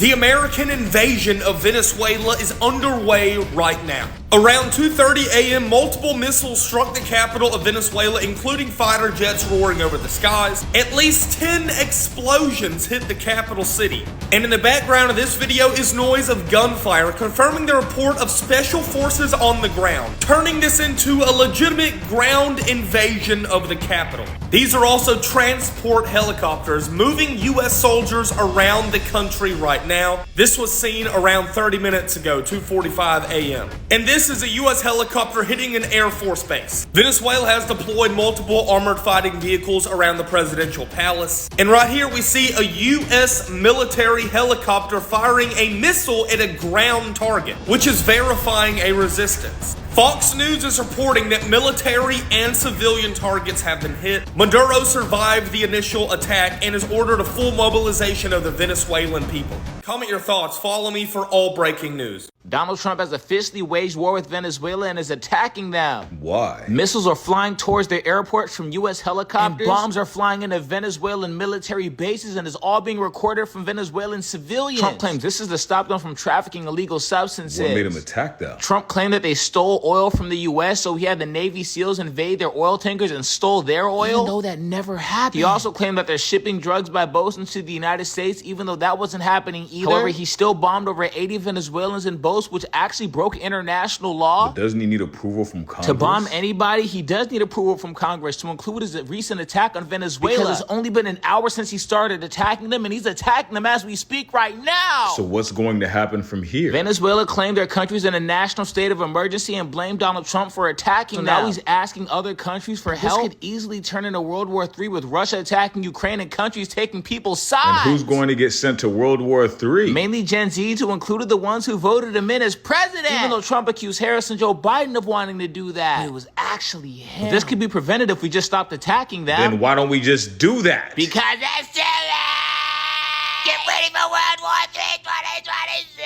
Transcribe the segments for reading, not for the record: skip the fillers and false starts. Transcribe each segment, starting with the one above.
The American invasion of Venezuela is underway right now. Around 2:30 a.m., multiple missiles struck the capital of Venezuela, including fighter jets roaring over the skies. At least 10 explosions hit the capital city. And in the background of this video is noise of gunfire, confirming the report of special forces on the ground, turning this into a legitimate ground invasion of the capital. These are also transport helicopters moving U.S. soldiers around the country right now. This was seen around 30 minutes ago, 2:45 a.m. And this is a U.S. helicopter hitting an Air Force base. Venezuela has deployed multiple armored fighting vehicles around the presidential palace. And right here we see a U.S. military helicopter firing a missile at a ground target, which is verifying a resistance. Fox News is reporting that military and civilian targets have been hit. Maduro survived the initial attack and has ordered a full mobilization of the Venezuelan people. Comment your thoughts. Follow me for all breaking news. Donald Trump has officially waged war with Venezuela and is attacking them. Why? Missiles are flying towards their airports from U.S. helicopters. And bombs are flying into Venezuelan military bases, and is all being recorded from Venezuelan civilians. Trump claims this is to stop them from trafficking illegal substances. What made him attack them? Trump claimed that they stole oil from the U.S., so he had the Navy SEALs invade their oil tankers and stole their oil. Even though that never happened. He also claimed that they're shipping drugs by boats into the United States, even though that wasn't happening either. However, he still bombed over 80 Venezuelans in boats, which actually broke international law. But doesn't he need approval from Congress? To bomb anybody, he does need approval from Congress, to include his recent attack on Venezuela. Because it's only been an hour since he started attacking them, and he's attacking them as we speak right now. So what's going to happen from here? Venezuela claimed their country's in a national state of emergency and blamed Donald Trump for attacking them. Now he's asking other countries for help. This could easily turn into World War III, with Russia attacking Ukraine and countries taking people's sides. And who's going to get sent to World War III? Mainly Gen Z, who included the ones who voted him in as president. Even though Trump accused Harris and Joe Biden of wanting to do that, it was actually him. This could be prevented if we just stopped attacking them. Then why don't we just do that? Because that's silly! Get ready for World War III 2026!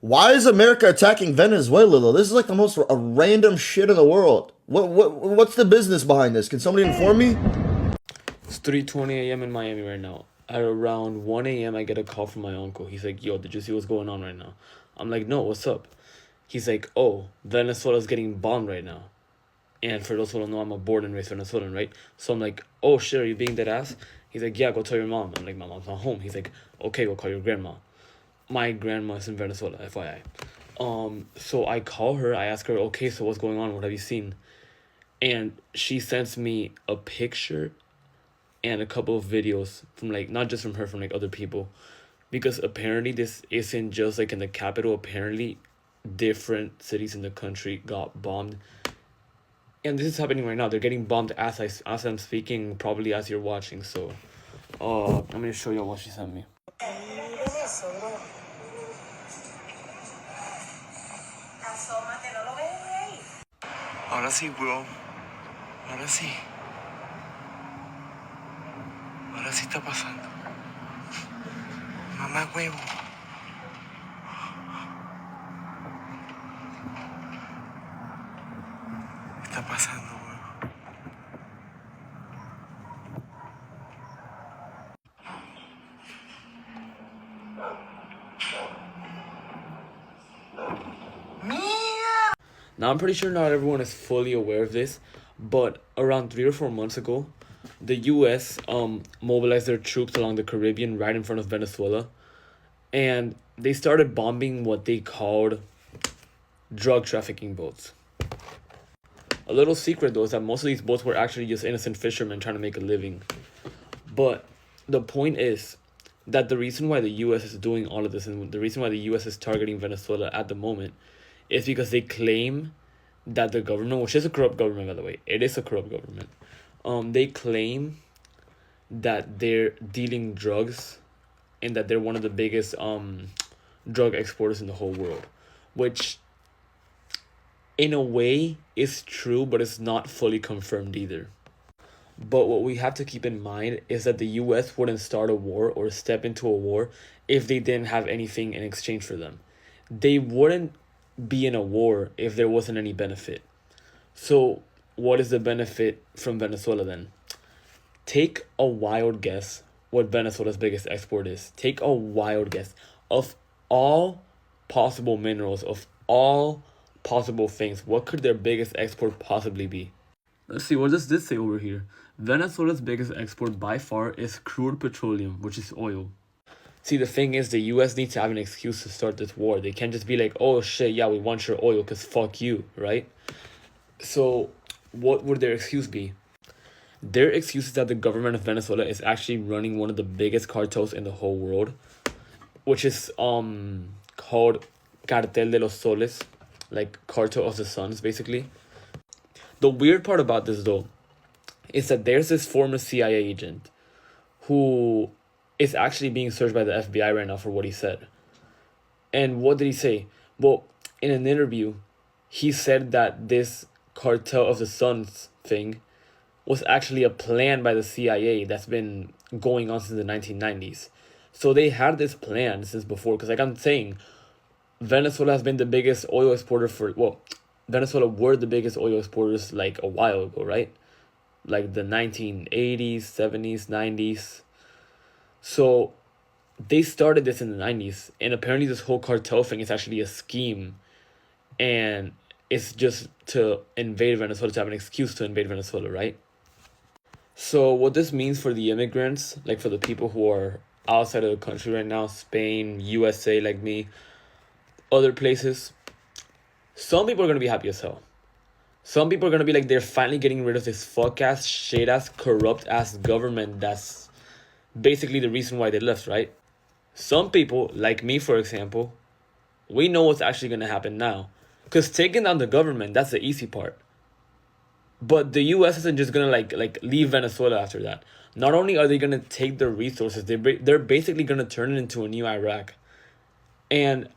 Why is America attacking Venezuela, though? This is like the most random shit in the world. What's the business behind this? Can somebody inform me? It's 3:20 a.m. in Miami right now. At around 1 a.m., I get a call from my uncle. He's like, yo, did you see what's going on right now? I'm like, no, what's up? He's like, oh, Venezuela's getting bombed right now. And for those who don't know, I'm a born and raised Venezuelan, right? So I'm like, oh, shit, are you being dead ass? He's like, yeah, go tell your mom. I'm like, my mom's not home. He's like, okay, go call your grandma. My grandma is in Venezuela, FYI. So I call her. I ask her, okay, so what's going on? What have you seen? And she sends me a picture and a couple of videos from, like, not just from her, from, like, other people. Because apparently this isn't just, like, in the capital. Apparently different cities in the country got bombed. And this is happening right now. They're getting bombed as I'm speaking, probably as you're watching. So, I'm going to show you what she sent me. Ahora sí, bro. Ahora sí. Ahora sí está pasando. Mamá huevo. Está pasando, huevo. Now, I'm pretty sure not everyone is fully aware of this, but around 3 or 4 months ago, the U.S. mobilized their troops along the Caribbean right in front of Venezuela, and they started bombing what they called drug trafficking boats. A little secret, though, is that most of these boats were actually just innocent fishermen trying to make a living. But the point is that the reason why the U.S. is doing all of this, and the reason why the U.S. is targeting Venezuela at the moment, is because they claim that the government, which is a corrupt government, by the way, it is a corrupt government, they claim that they're dealing drugs and that they're one of the biggest drug exporters in the whole world, which in a way is true, but it's not fully confirmed either. But what we have to keep in mind is that the U.S. wouldn't start a war or step into a war if they didn't have anything in exchange for them. They wouldn't be in a war if there wasn't any benefit. So what is the benefit from Venezuela then? Take a wild guess what Venezuela's biggest export is. Take a wild guess. Of all possible minerals, of all possible things, what could their biggest export possibly be? Let's see, what does this say over here? Venezuela's biggest export by far is crude petroleum, which is oil. See, the thing is, the US needs to have an excuse to start this war. They can't just be like, oh shit, yeah, we want your oil because fuck you, right? So, what would their excuse be? Their excuse is that the government of Venezuela is actually running one of the biggest cartels in the whole world, which is called Cartel de los Soles, like Cartel of the Suns, basically. The weird part about this, though, is that there's this former CIA agent who is actually being searched by the FBI right now for what he said. And what did he say? Well, in an interview, he said that this Cartel of the Suns thing was actually a plan by the CIA that's been going on since the 1990s. So they had this plan since before, because like I'm saying, Venezuela has been the biggest oil exporter Venezuela were the biggest oil exporters like a while ago, right? Like the 1980s, 70s, 90s. So they started this in the 90s, and apparently this whole cartel thing is actually a scheme, and it's just to invade Venezuela, to have an excuse to invade Venezuela, right? So what this means for the immigrants, like for the people who are outside of the country right now, Spain, USA, like me, other places, some people are going to be happy as hell. Some people are going to be like, they're finally getting rid of this fuck-ass, shit-ass, corrupt-ass government that's basically the reason why they left, right? Some people, like me, for example, we know what's actually going to happen now. Because taking down the government, that's the easy part. But the US isn't just going to like leave Venezuela after that. Not only are they going to take their resources, they're basically going to turn it into a new Iraq. And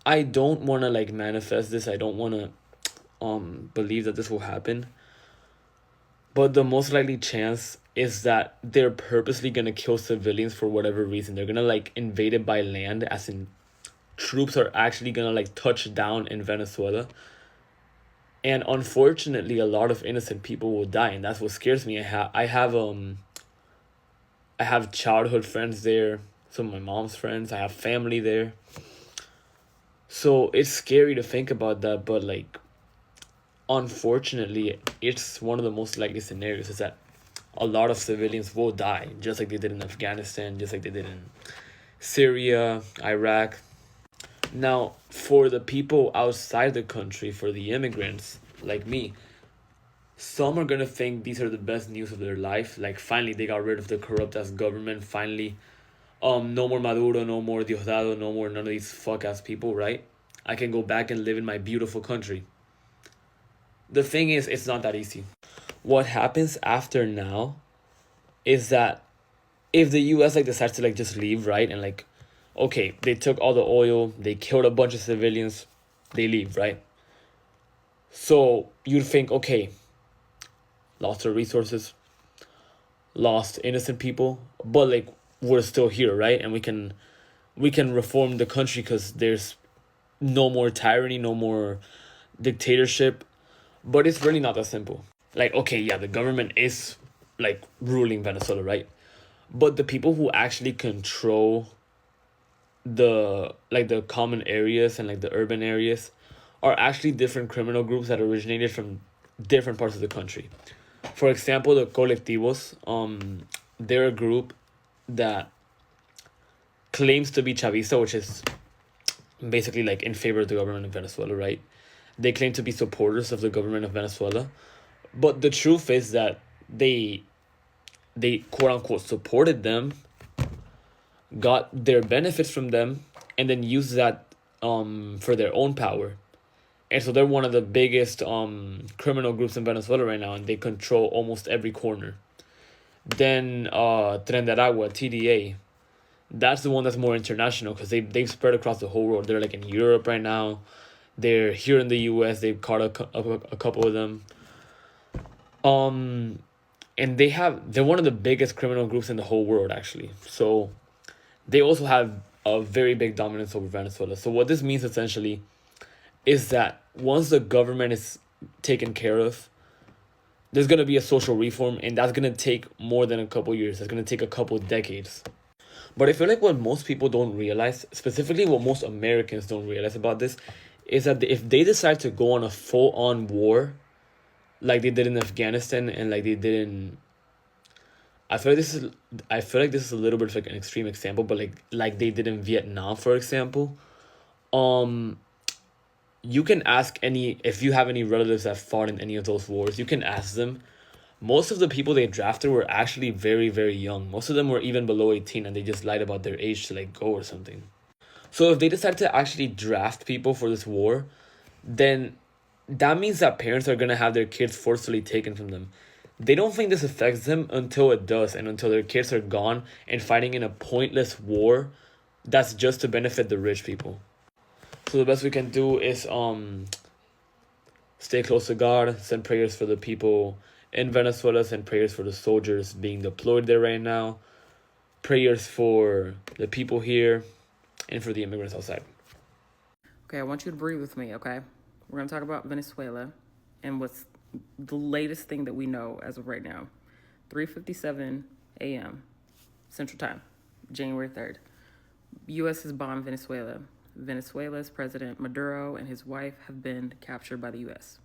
I don't want to like manifest this. I don't want to believe that this will happen. But the most likely chance is that they're purposely going to kill civilians for whatever reason. They're going to like invade it by land, as in troops are actually going to like touch down in Venezuela. And unfortunately, a lot of innocent people will die, and that's what scares me. I have childhood friends there, some of my mom's friends. I have family there. So it's scary to think about that, but like, unfortunately, it's one of the most likely scenarios is that a lot of civilians will die, just like they did in Afghanistan, just like they did in Syria, Iraq. Now, for the people outside the country, for the immigrants like me, some are going to think these are the best news of their life. Like, finally, they got rid of the corrupt-ass government. Finally, no more Maduro, no more Diosdado, no more none of these fuck-ass people, right? I can go back and live in my beautiful country. The thing is, it's not that easy. What happens after now is that if the US like decides to like just leave, right? And like, okay, they took all the oil, they killed a bunch of civilians, they leave, right? So you'd think, okay, lost our resources, lost innocent people, but like we're still here, right? And we can reform the country because there's no more tyranny, no more dictatorship. But it's really not that simple. Like, okay, yeah, the government is like ruling Venezuela, right? But the people who actually control the common areas and like the urban areas are actually different criminal groups that originated from different parts of the country. For example, the colectivos, they're a group that claims to be Chavista, which is basically like in favor of the government of Venezuela, right? They claim to be supporters of the government of Venezuela. But the truth is that they quote unquote supported them, got their benefits from them, and then used that for their own power. And so they're one of the biggest criminal groups in Venezuela right now, and they control almost every corner. Then Tren de Aragua, TDA, that's the one that's more international because they've spread across the whole world. They're like in Europe right now. They're here in the US. They've caught a couple of them. And they're one of the biggest criminal groups in the whole world, actually. So they also have a very big dominance over Venezuela. So what this means essentially is that once the government is taken care of, there's going to be a social reform, and that's going to take more than a couple years. That's going to take a couple decades. But I feel like what most people don't realize, specifically what most Americans don't realize about this, is that if they decide to go on a full-on war, like they did in Afghanistan and like they did in, I feel like this is a little bit of like an extreme example, but like they did in Vietnam, for example. You can ask if you have any relatives that fought in any of those wars, you can ask them. Most of the people they drafted were actually very, very young. Most of them were even below 18, and they just lied about their age to like go or something. So if they decide to actually draft people for this war, then that means that parents are going to have their kids forcefully taken from them. They don't think this affects them until it does, and until their kids are gone and fighting in a pointless war that's just to benefit the rich people. So the best we can do is stay close to God, send prayers for the people in Venezuela, send prayers for the soldiers being deployed there right now, prayers for the people here, and for the immigrants outside. Okay, I want you to breathe with me, okay? We're going to talk about Venezuela and what's the latest thing that we know as of right now. 3:57 a.m. Central Time, January 3rd. U.S. has bombed Venezuela. Venezuela's President Maduro and his wife have been captured by the U.S.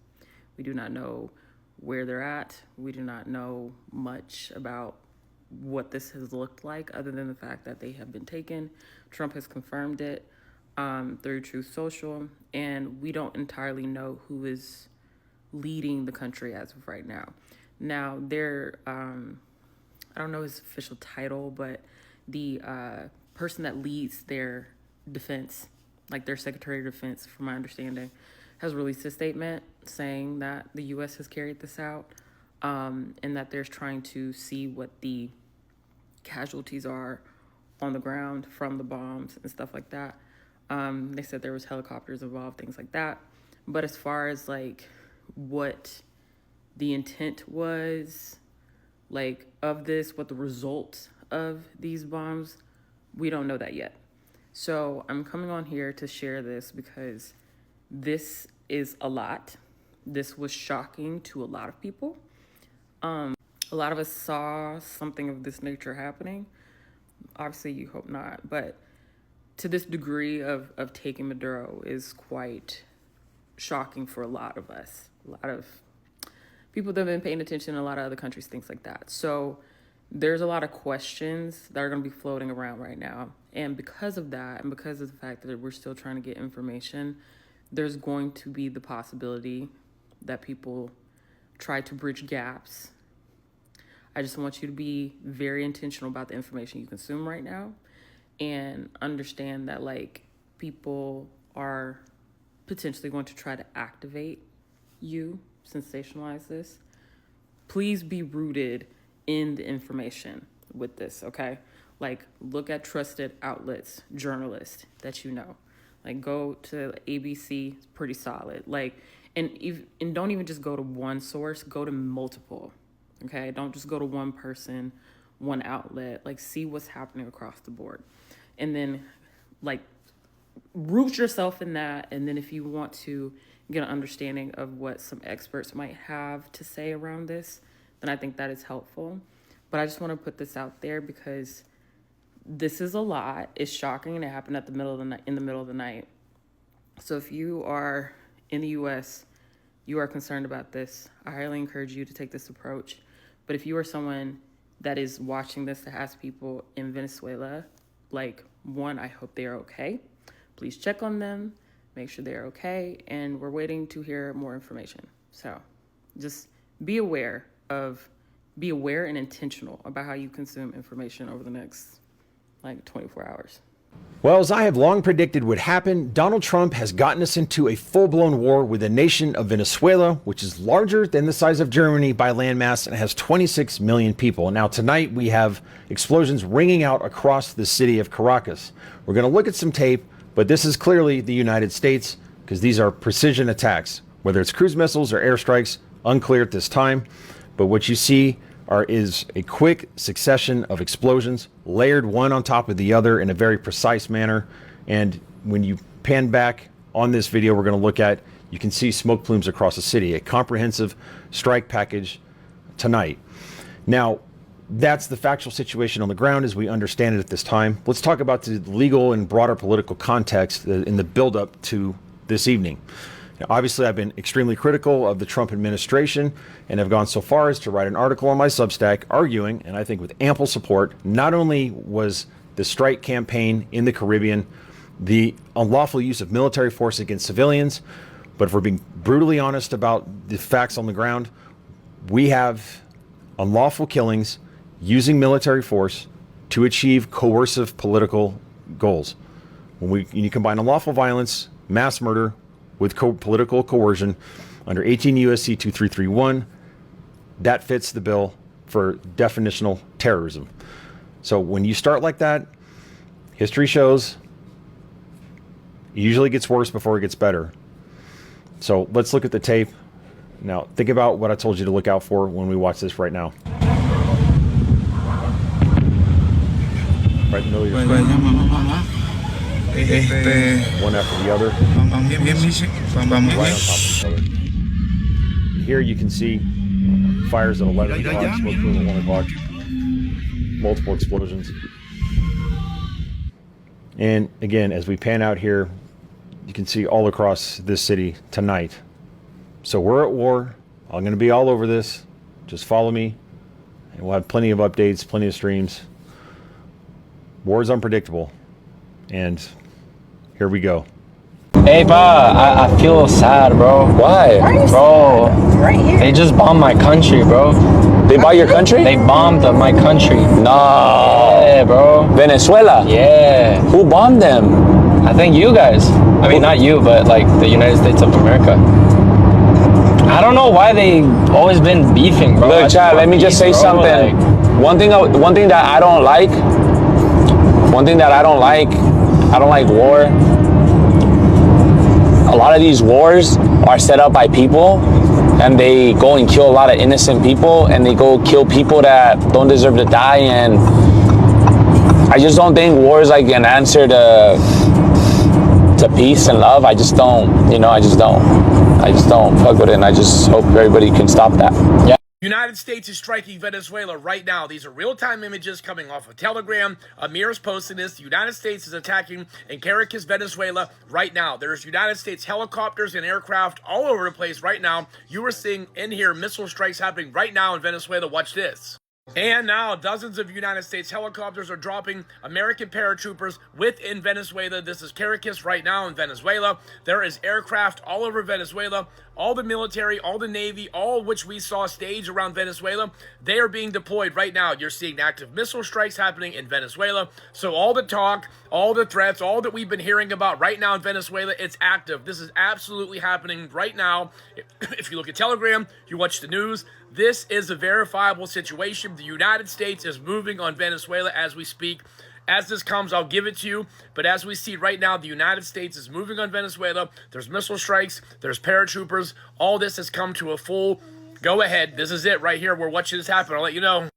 We do not know where they're at. We do not know much about what this has looked like other than the fact that they have been taken. Trump has confirmed it through Truth Social, and we don't entirely know who is leading the country as of right now. Now, I don't know his official title, but the person that leads their defense, like their Secretary of Defense, from my understanding, has released a statement saying that the U.S. has carried this out, and that they're trying to see what the casualties are on the ground from the bombs and stuff like that. They said there was helicopters involved, things like that. But as far as like what the intent was, like of this, what the result of these bombs, we don't know that yet. So I'm coming on here to share this because this is a lot. This was shocking to a lot of people. A lot of us saw something of this nature happening. Obviously, you hope not, but to this degree of taking Maduro is quite shocking for a lot of us. A lot of people that have been paying attention in a lot of other countries, things like that. So there's a lot of questions that are going to be floating around right now. And because of that, and because of the fact that we're still trying to get information, there's going to be the possibility that people try to bridge gaps. I just want you to be very intentional about the information you consume right now and understand that like people are potentially going to try to activate you, sensationalize this. Please be rooted in the information with this, okay? Like look at trusted outlets, journalists that you know. Like go to ABC, it's pretty solid. Like and don't even just go to one source, go to multiple. Okay? Don't just go to one person, one outlet. Like see what's happening across the board. And then like root yourself in that, and then if you want to get an understanding of what some experts might have to say around this, then I think that is helpful. But I just want to put this out there because this is a lot. It's shocking, and it happened in the middle of the night. So if you are in the U.S., you are concerned about this, I highly encourage you to take this approach. But if you are someone that is watching this that has people in Venezuela, like one, I hope they are okay. Please check on them, make sure they're okay, and we're waiting to hear more information. So just be aware and intentional about how you consume information over the next 24 hours. Well, as I have long predicted would happen, Donald Trump has gotten us into a full-blown war with the nation of Venezuela, which is larger than the size of Germany by landmass and has 26 million people. Now, tonight we have explosions ringing out across the city of Caracas. We're going to look at some tape, but this is clearly the United States because these are precision attacks. Whether it's cruise missiles or airstrikes, unclear at this time. But what you see is a quick succession of explosions, layered one on top of the other in a very precise manner. And when you pan back on this video we're going to look at, you can see smoke plumes across the city, a comprehensive strike package tonight. Now, that's the factual situation on the ground as we understand it at this time. Let's talk about the legal and broader political context in the buildup to this evening. Now, obviously, I've been extremely critical of the Trump administration and have gone so far as to write an article on my Substack arguing, and I think with ample support, not only was the strike campaign in the Caribbean the unlawful use of military force against civilians, but if we're being brutally honest about the facts on the ground, we have unlawful killings using military force to achieve coercive political goals. When you combine unlawful violence, mass murder, with political coercion under 18 U.S.C. 2331, that fits the bill for definitional terrorism. So when you start like that, history shows it usually gets worse before it gets better. So let's look at the tape. Now, think about what I told you to look out for when we watch this right now. Right in the middle of your screen. One after the other. Right on top of each other. Here you can see fires at 11 o'clock, smoke at 1 o'clock. Multiple explosions. And again, as we pan out here, you can see all across this city tonight. So we're at war. I'm going to be all over this. Just follow me. And we'll have plenty of updates, plenty of streams. War is unpredictable. And here we go. Hey, pa, I feel sad, bro. Why? Bro, right here. They just bombed my country, bro. They bombed your country? They bombed my country. No. Yeah, bro. Venezuela? Yeah. Who bombed them? I think you guys. I mean, not you, but like the United States of America. I don't know why they always been beefing, bro. Look, Chad, let me just say something. Like, one thing that I don't like, I don't like war. A lot of these wars are set up by people, and they go and kill a lot of innocent people, and they go kill people that don't deserve to die. And I just don't think war is like an answer to peace and love. I just don't, I just don't fuck with it, and I just hope everybody can stop that. Yeah. United States is striking Venezuela right now. These are real-time images coming off of Telegram. Amir is posting this. The United States is attacking in Caracas, Venezuela right now. There's United States helicopters and aircraft all over the place right now. You are seeing in here missile strikes happening right now in Venezuela. Watch this. And now dozens of United States helicopters are dropping American paratroopers within Venezuela. This is Caracas right now in Venezuela. There is aircraft all over Venezuela. All the military, all the Navy, all which we saw staged around Venezuela, they are being deployed right now. You're seeing active missile strikes happening in Venezuela. So all the talk, all the threats, all that we've been hearing about right now in Venezuela, it's active. This is absolutely happening right now. If you look at Telegram, you watch the news, this is a verifiable situation. The United States is moving on Venezuela as we speak. As this comes, I'll give it to you. But as we see right now, the United States is moving on Venezuela. There's missile strikes. There's paratroopers. All this has come to a full go ahead. This is it right here. We're watching this happen. I'll let you know.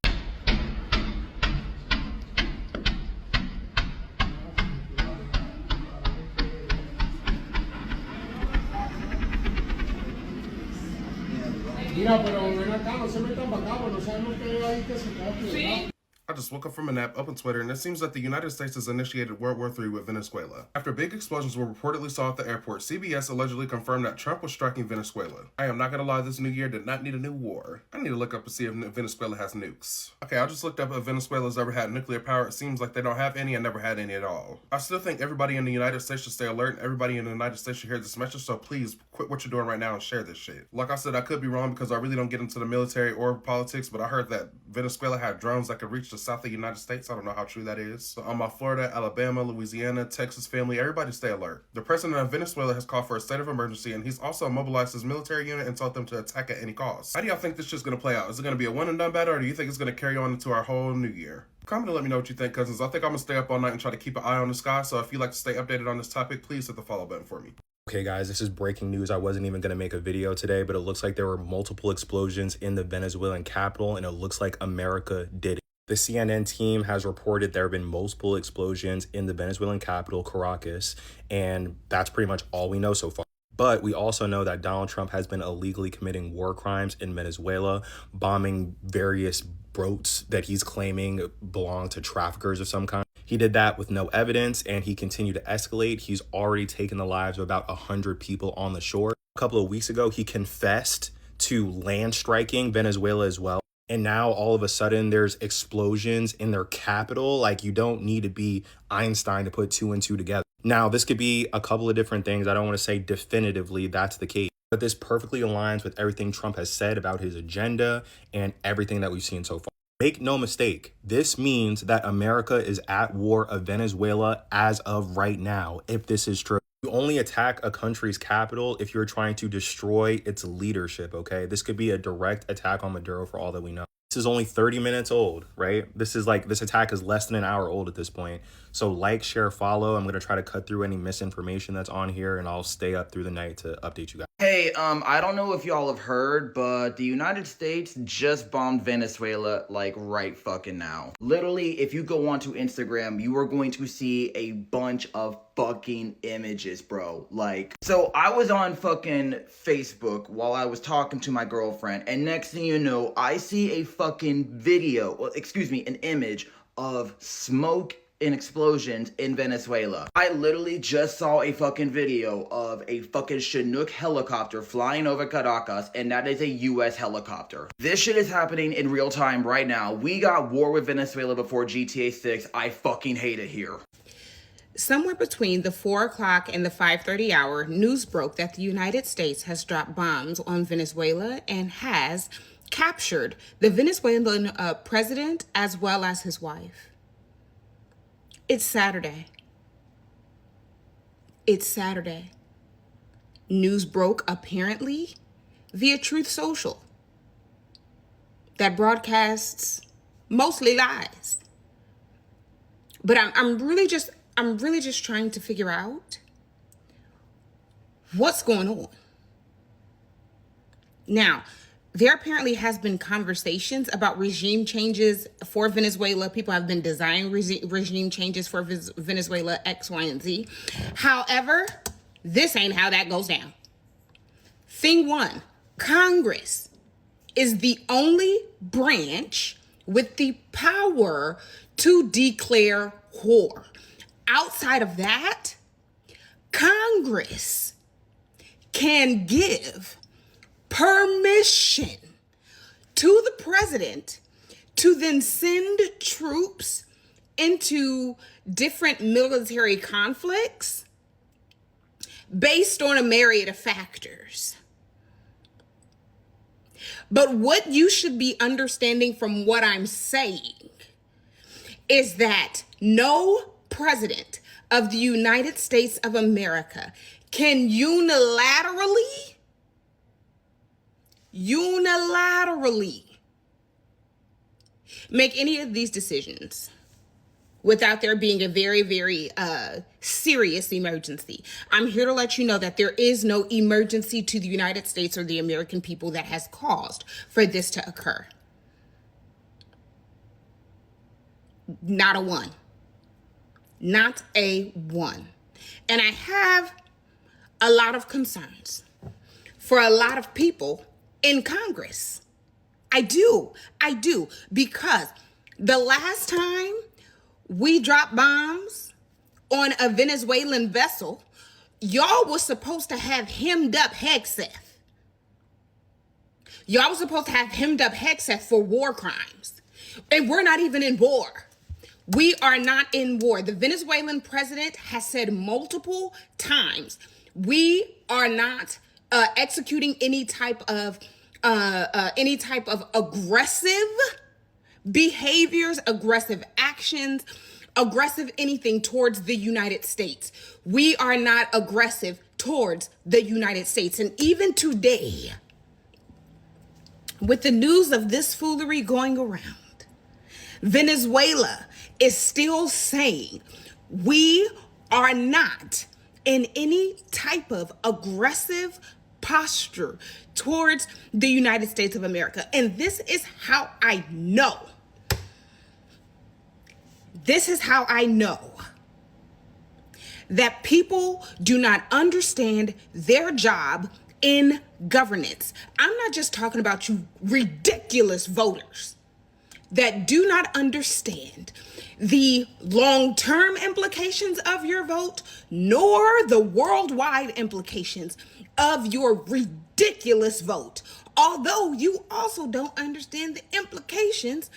I just woke up from a nap, opened Twitter, and it seems that the United States has initiated World War III with Venezuela. After big explosions were reportedly saw at the airport, CBS allegedly confirmed that Trump was striking Venezuela. I am not gonna lie, this new year did not need a new war. I need to look up and see if Venezuela has nukes. Okay, I just looked up if Venezuela's ever had nuclear power. It seems like they don't have any and never had any at all. I still think everybody in the United States should stay alert, and everybody in the United States should hear this message, so please quit what you're doing right now and share this shit. Like I said, I could be wrong because I really don't get into the military or politics, but I heard that Venezuela had drones that could reach the south of the United States. I don't know how true that is. So on my Florida, Alabama, Louisiana, Texas family, everybody stay alert. The president of Venezuela has called for a state of emergency, and he's also mobilized his military unit and told them to attack at any cost. How do y'all think this shit's gonna play out? Is it gonna be a one and done battle, or do you think it's gonna carry on into our whole new year? Comment and let me know what you think, cousins. I think I'm gonna stay up all night and try to keep an eye on the sky, so if you'd like to stay updated on this topic, please hit the follow button for me. Okay guys, this is breaking news. I wasn't even going to make a video today, but it looks like there were multiple explosions in the Venezuelan capital, and it looks like America did it. The CNN team has reported there have been multiple explosions in the Venezuelan capital, Caracas, and that's pretty much all we know so far. But we also know that Donald Trump has been illegally committing war crimes in Venezuela, bombing various boats that he's claiming belong to traffickers of some kind. He did that with no evidence, and he continued to escalate. He's already taken the lives of about 100 people on the shore. A couple of weeks ago, he confessed to land striking Venezuela as well. And now all of a sudden there's explosions in their capital. Like, you don't need to be Einstein to put two and two together. Now, this could be a couple of different things. I don't want to say definitively that's the case, but this perfectly aligns with everything Trump has said about his agenda and everything that we've seen so far. Make no mistake, this means that America is at war of Venezuela as of right now, if this is true. You only attack a country's capital if you're trying to destroy its leadership, okay? This could be a direct attack on Maduro for all that we know. This is only 30 minutes old, right? This attack is less than an hour old at this point. So like, share, follow. I'm going to try to cut through any misinformation that's on here, and I'll stay up through the night to update you guys. Hey, I don't know if y'all have heard, but the United States just bombed Venezuela, like, right fucking now. Literally, if you go onto Instagram, you are going to see a bunch of fucking images, bro. Like, so I was on fucking Facebook while I was talking to my girlfriend, and next thing you know, I see a fucking video, well, excuse me, an image of smoke and explosions in Venezuela. I literally just saw a fucking video of a fucking Chinook helicopter flying over Caracas, and that is a US helicopter. This shit is happening in real time right now. We got war with Venezuela before GTA 6. I fucking hate it here. Somewhere between the 4 o'clock and the 5:30 hour, news broke that the United States has dropped bombs on Venezuela and has captured the Venezuelan president as well as his wife. It's Saturday. It's Saturday. News broke apparently via Truth Social that broadcasts mostly lies. But I'm really just trying to figure out what's going on. Now, there apparently has been conversations about regime changes for Venezuela. People have been designing regime changes for Venezuela, X, Y, and Z. However, this ain't how that goes down. Thing one, Congress is the only branch with the power to declare war. Outside of that, Congress can give permission to the president to then send troops into different military conflicts based on a myriad of factors. But what you should be understanding from what I'm saying is that no president of the United States of America can unilaterally make any of these decisions without there being a very, very serious emergency. I'm here to let you know that there is no emergency to the United States or the American people that has caused for this to occur. Not a one. Not a one. And I have a lot of concerns for a lot of people in Congress. I do, because the last time we dropped bombs on a Venezuelan vessel, y'all was supposed to have hemmed up Hegseth. Y'all was supposed to have hemmed up Hegseth for war crimes. And we're not even in war. We are not in war. The Venezuelan president has said multiple times, we are not executing any type of aggressive behaviors, aggressive actions, aggressive anything towards the United States. We are not aggressive towards the United States. And even today, with the news of this foolery going around, Venezuela is still saying we are not in any type of aggressive posture towards the United States of America. And this is how I know. This is how I know that people do not understand their job in governance. I'm not just talking about you ridiculous voters that do not understand the long-term implications of your vote, nor the worldwide implications of your ridiculous vote. Although you also don't understand the implications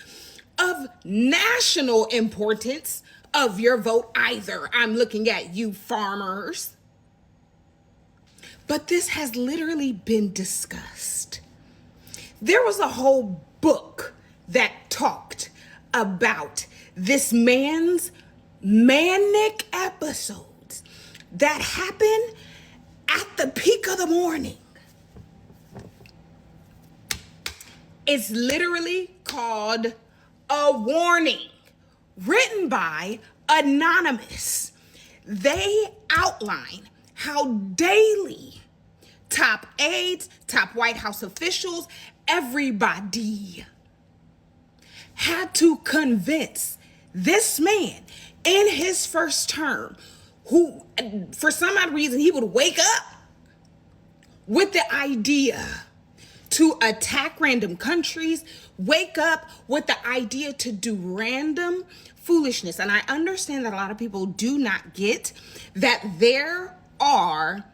of national importance of your vote either. I'm looking at you farmers. But this has literally been discussed. There was a whole book that talked about this man's manic episodes that happen at the peak of the morning. It's literally called A Warning, written by Anonymous. They outline how daily top aides, top White House officials, everybody had to convince this man in his first term, who for some odd reason he would wake up with the idea to attack random countries, wake up with the idea to do random foolishness. And I understand that a lot of people do not get that there are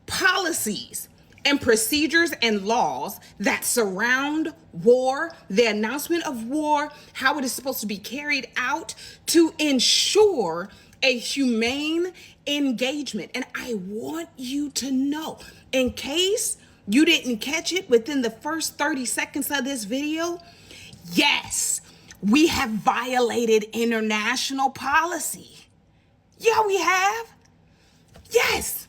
policies and procedures and laws that surround war, the announcement of war, how it is supposed to be carried out to ensure a humane engagement. And I want you to know, in case you didn't catch it within the first 30 seconds of this video, yes, we have violated international policy. Yeah, we have. Yes.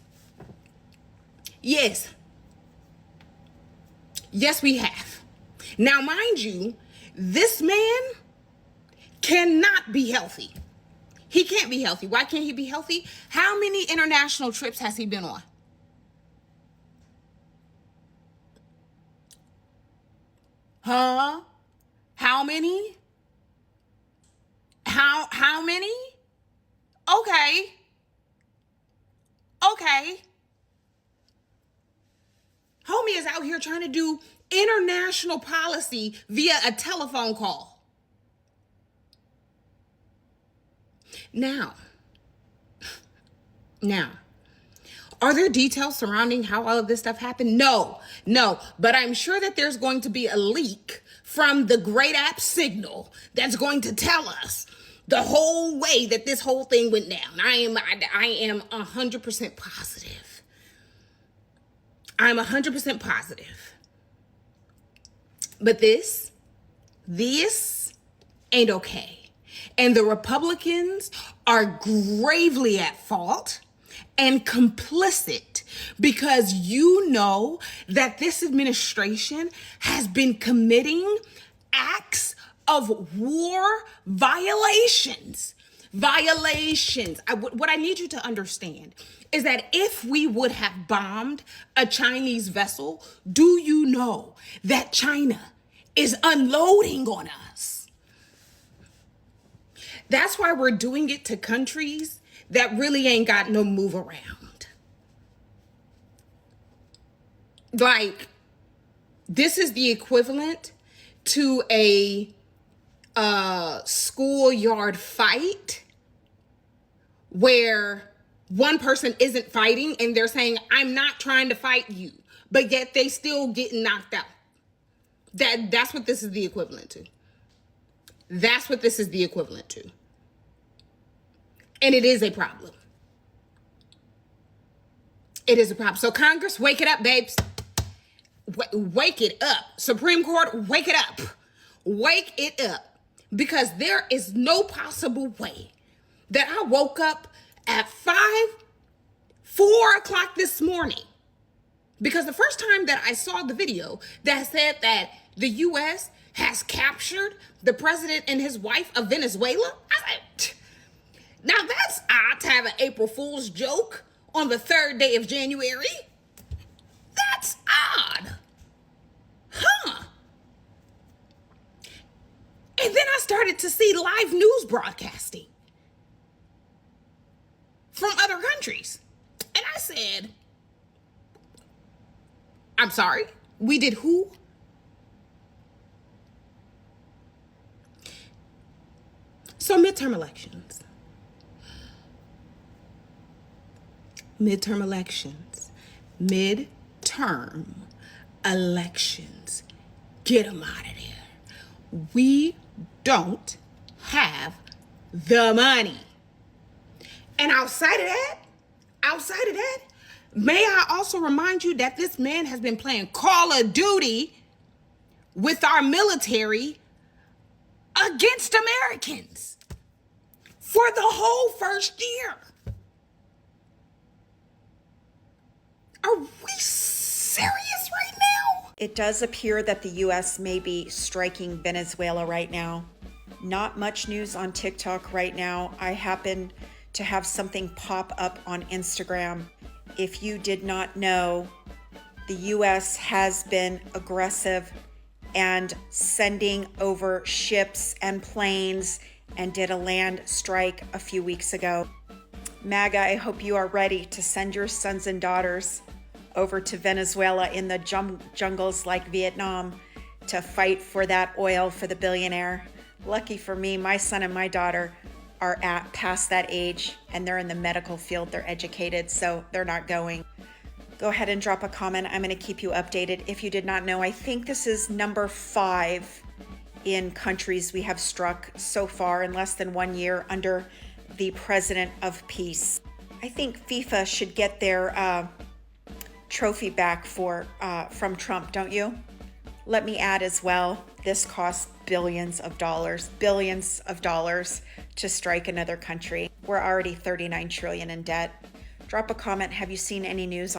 Yes. Yes, we have. Now, mind you, this man cannot be healthy. He can't be healthy. Why can't he be healthy? How many international trips has he been on? Huh? How many? How many? Okay. Okay. Homie is out here trying to do international policy via a telephone call. Now, are there details surrounding how all of this stuff happened? No, but I'm sure that there's going to be a leak from the great app Signal that's going to tell us the whole way that this whole thing went down. I am 100% positive. I'm 100% positive. But this ain't okay. And the Republicans are gravely at fault and complicit because you know that this administration has been committing acts of war violations. What I need you to understand is that if we would have bombed a Chinese vessel, do you know that China is unloading on us? That's why we're doing it to countries that really ain't got no move around. Like, this is the equivalent to a schoolyard fight where one person isn't fighting and they're saying, I'm not trying to fight you, but yet they still getting knocked out. That's what this is the equivalent to. That's what this is the equivalent to. And it is a problem. It is a problem. So Congress, wake it up, babes. Wake it up. Supreme Court, wake it up. Wake it up. Because there is no possible way that I woke up at 4 o'clock this morning. Because the first time that I saw the video that said that the U.S. has captured the president and his wife of Venezuela, I was like, now that's odd to have an April Fool's joke on the 3rd day of January. That's odd. Huh. And then I started to see live news broadcasting. from other countries. And I said, I'm sorry, we did who? So midterm elections. Midterm elections. Midterm elections. Get them out of there. We don't have the money. And outside of that, may I also remind you that this man has been playing Call of Duty with our military against Americans for the whole first year. Are we serious right now? It does appear that the U.S. may be striking Venezuela right now. Not much news on TikTok right now. I happen to have something pop up on Instagram. If you did not know, the U.S. has been aggressive and sending over ships and planes and did a land strike a few weeks ago. MAGA, I hope you are ready to send your sons and daughters over to Venezuela in the jungles like Vietnam to fight for that oil for the billionaire. Lucky for me, my son and my daughter are past that age and they're in the medical field, they're educated, so they're not going. Go ahead and drop a comment. I'm going to keep you updated. If you did not know, I think this is number 5 in countries we have struck so far in less than 1 year under the President of Peace. I think FIFA should get their trophy back from Trump, don't you? Let me add as well, this costs billions of dollars to strike another country. We're already 39 trillion in debt. Drop a comment. Have you seen any news